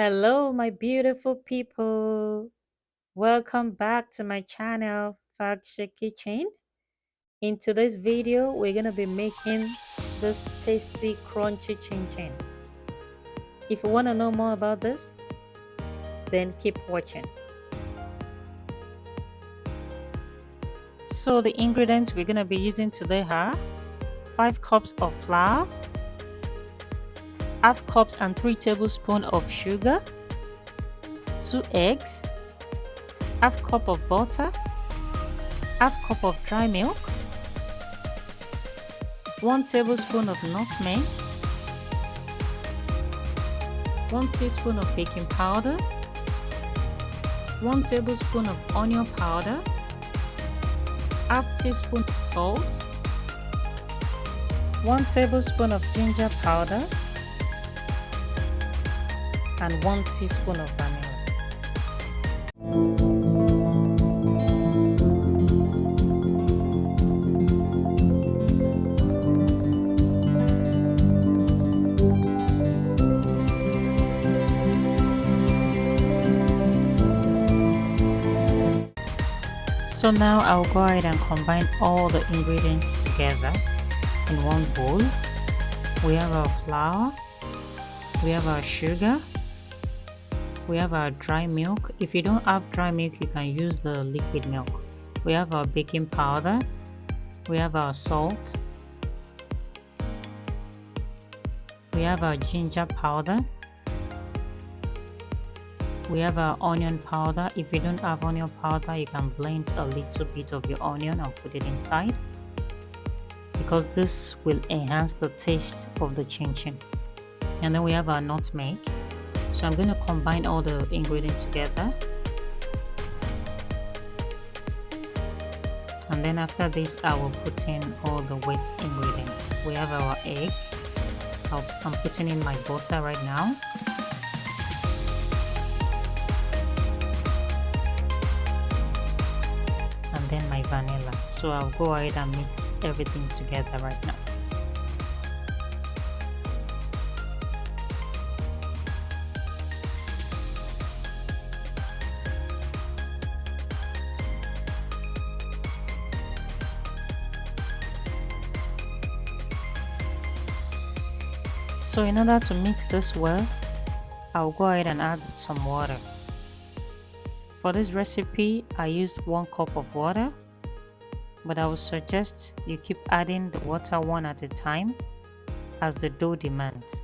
Hello, my beautiful people. Welcome back to my channel, Fagsha Kitchen. In today's video, we're gonna be making this tasty, crunchy chin chin. If you wanna know more about this, then keep watching. So the ingredients we're gonna be using today are 5 cups of flour, half cups and 3 tablespoons of sugar, 2 eggs, half cup of butter, half cup of dry milk, 1 tablespoon of nutmeg, 1 teaspoon of baking powder, 1 tablespoon of onion powder, half teaspoon of salt, 1 tablespoon of ginger powder, and 1 teaspoon of vanilla. So now I'll go ahead and combine all the ingredients together in one bowl. We have our flour, we have our sugar, we have our dry milk. If you don't have dry milk, you can use the liquid milk. We have our baking powder, we have our salt, we have our ginger powder, we have our onion powder. If you don't have onion powder, you can blend a little bit of your onion and put it inside, because this will enhance the taste of the chin chin. And then we have our nutmeg. So I'm going to combine all the ingredients together, and then after this I will put in all the wet ingredients. We have our egg. I'm putting in my butter right now. And then my vanilla. So I'll go ahead and mix everything together right now. So in order to mix this well, I'll go ahead and add some water. For this recipe, I used 1 cup of water, but I would suggest you keep adding the water one at a time as the dough demands.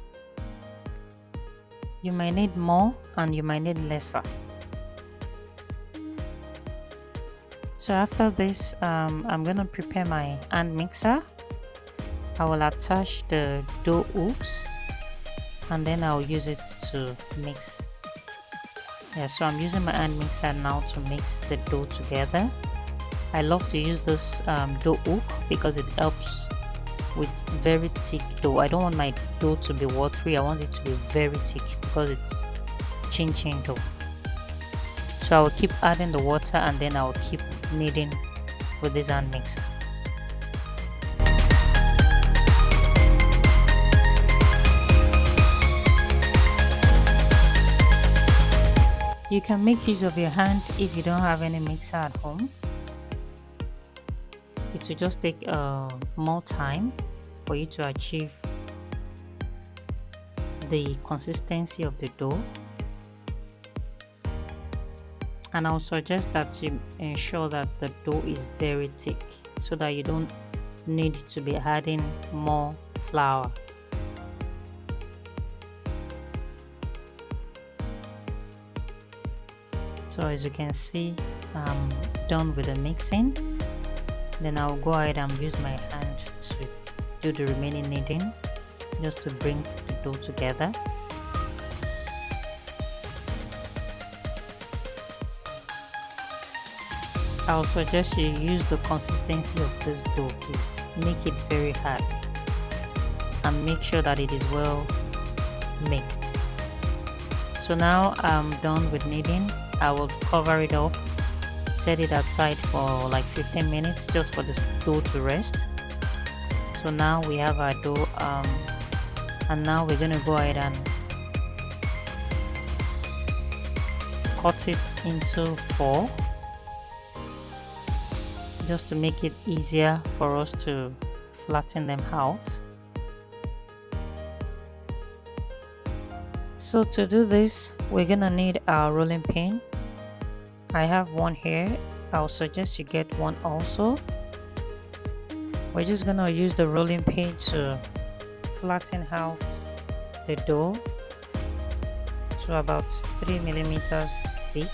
You might need more and you might need lesser. So after this, I'm going to prepare my hand mixer. I will attach the dough hooks and then I'll use it to mix. Yeah, so I'm using my hand mixer now to mix the dough together. I love to use this dough hook because it helps with very thick dough. I don't want my dough to be watery. I want it to be very thick because it's chin chin dough. So I will keep adding the water and then I will keep kneading with this hand mixer. You can make use of your hand if you don't have any mixer at home. It will just take more time for you to achieve the consistency of the dough. And I'll suggest that you ensure that the dough is very thick so that you don't need to be adding more flour. So as you can see, I'm done with the mixing. Then I'll go ahead and use my hand to do the remaining kneading, just to bring the dough together. I'll suggest you use the consistency of this dough, please. Make it very hard and make sure that it is well mixed. So now I'm done with kneading. I will cover it up, set it aside for like 15 minutes just for the dough to rest. So now we have our dough, and now we're going to go ahead and cut it into 4 just to make it easier for us to flatten them out. So to do this, we're gonna need our rolling pin. I have one here. I'll suggest you get one also. We're just gonna use the rolling pin to flatten out the dough to about 3 millimeters thick.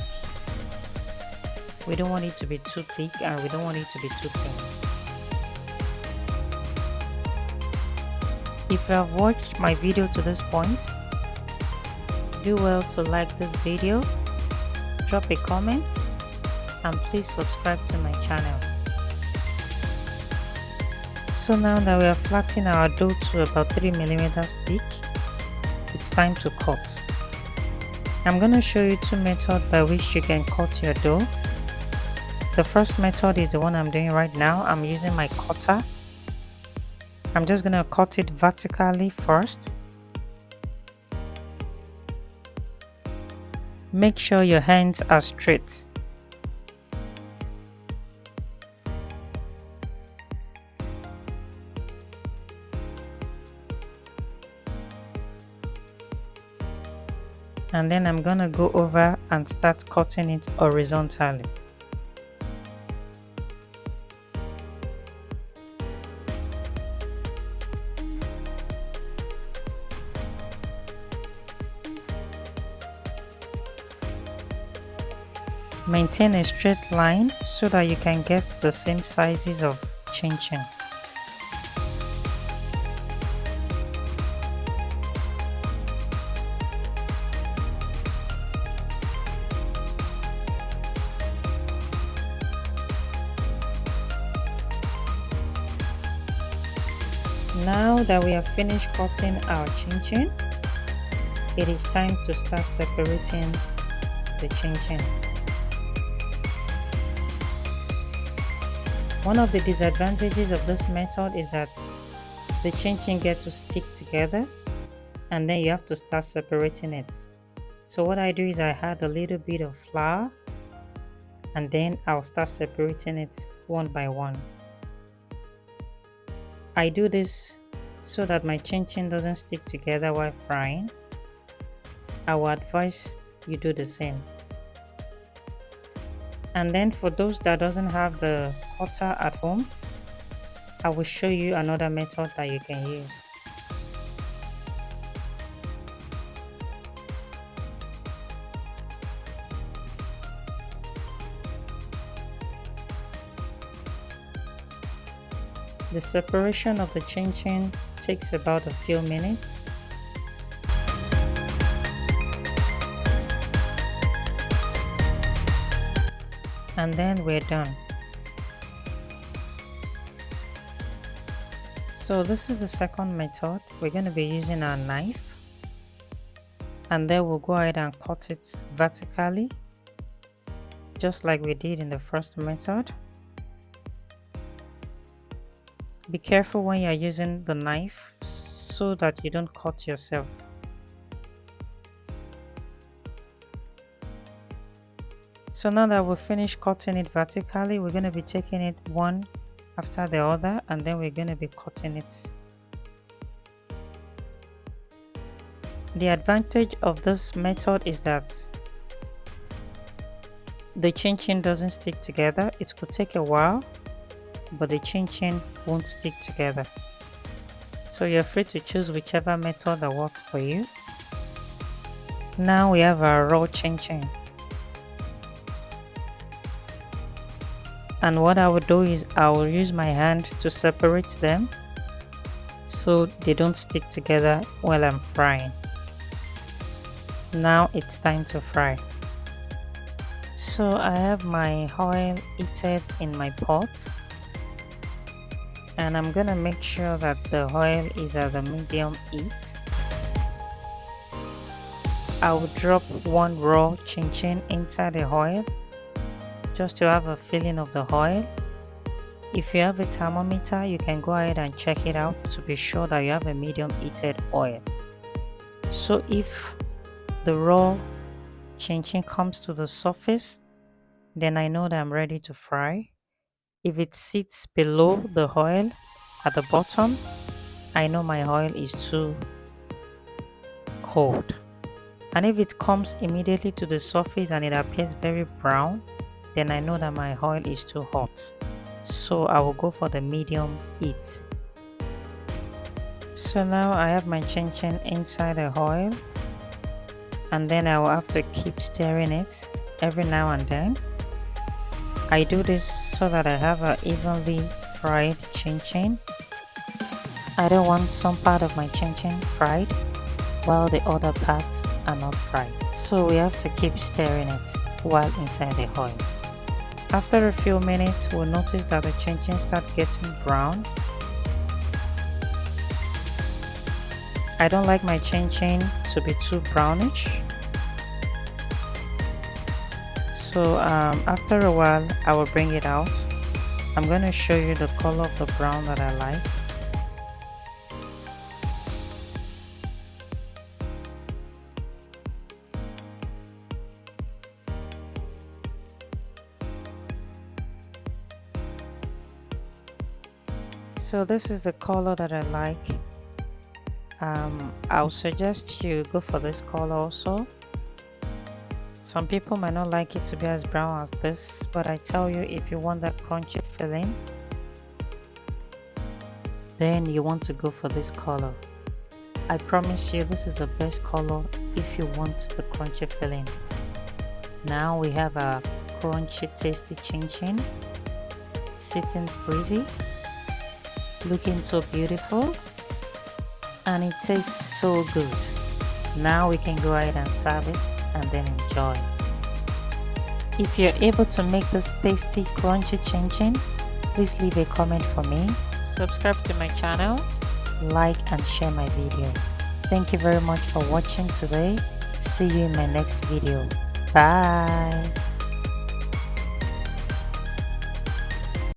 We don't want it to be too thick and we don't want it to be too thin. If you have watched my video to this point, do well to like this video, drop a comment, and please subscribe to my channel. So now that we are flattening our dough to about 3 millimeters thick, it's time to cut. I'm going to show you 2 methods by which you can cut your dough. The first method is the one I'm doing right now. I'm using my cutter. I'm just going to cut it vertically first. Make sure your hands are straight. And then I'm gonna go over and start cutting it horizontally. Maintain a straight line so that you can get the same sizes of chin-chin. Now that we have finished cutting our chin-chin, it is time to start separating the chin-chin. One of the disadvantages of this method is that the chin-chin get to stick together and then you have to start separating it. So what I do is I add a little bit of flour and then I'll start separating it one by one. I do this so that my chin-chin doesn't stick together while frying. I would advise you do the same. And then for those that doesn't have the cutter at home, I will show you another method that you can use. The separation of the chin-chin takes about a few minutes. And then we're done. So this is the second method. We're going to be using our knife and then we'll go ahead and cut it vertically just like we did in the first method. Be careful when you're using the knife so that you don't cut yourself. So now that we've finished cutting it vertically, we're going to be taking it one after the other and then we're going to be cutting it. The advantage of this method is that the chin-chin doesn't stick together. It could take a while, but the chin-chin won't stick together. So you're free to choose whichever method that works for you. Now we have our raw chin-chin. And what I will do is I will use my hand to separate them so they don't stick together while I'm frying. Now it's time to fry. So I have my oil heated in my pot and I'm gonna make sure that the oil is at a medium heat. I will drop one raw chin-chin inside the oil just to have a feeling of the oil. If you have a thermometer, you can go ahead and check it out to be sure that you have a medium heated oil. So if the raw chin chin comes to the surface, then I know that I'm ready to fry. If it sits below the oil at the bottom, I know my oil is too cold. And if it comes immediately to the surface and it appears very brown, then I know that my oil is too hot. So I will go for the medium heat. So now I have my chin chin inside the oil, and then I will have to keep stirring it every now and then. I do this so that I have a evenly fried chin chin. I don't want some part of my chin chin fried while the other parts are not fried. So we have to keep stirring it while inside the oil. After a few minutes, we'll notice that the chin chin start getting brown. I don't like my chin chin to be too brownish. So after a while, I will bring it out. I'm going to show you the color of the brown that I like. So this is the color that I like. I'll suggest you go for this color also. Some people might not like it to be as brown as this, but I tell you, if you want that crunchy feeling, then you want to go for this color. I promise you, this is the best color if you want the crunchy feeling. Now we have a crunchy, tasty chin chin, sitting pretty, looking so beautiful, and it tastes so good. Now we can go ahead and serve it and then enjoy. If you're able to make this tasty crunchy chin chin, please leave a comment for me, subscribe to my channel, like and share my video. Thank you very much for watching today. See you in my next video. Bye.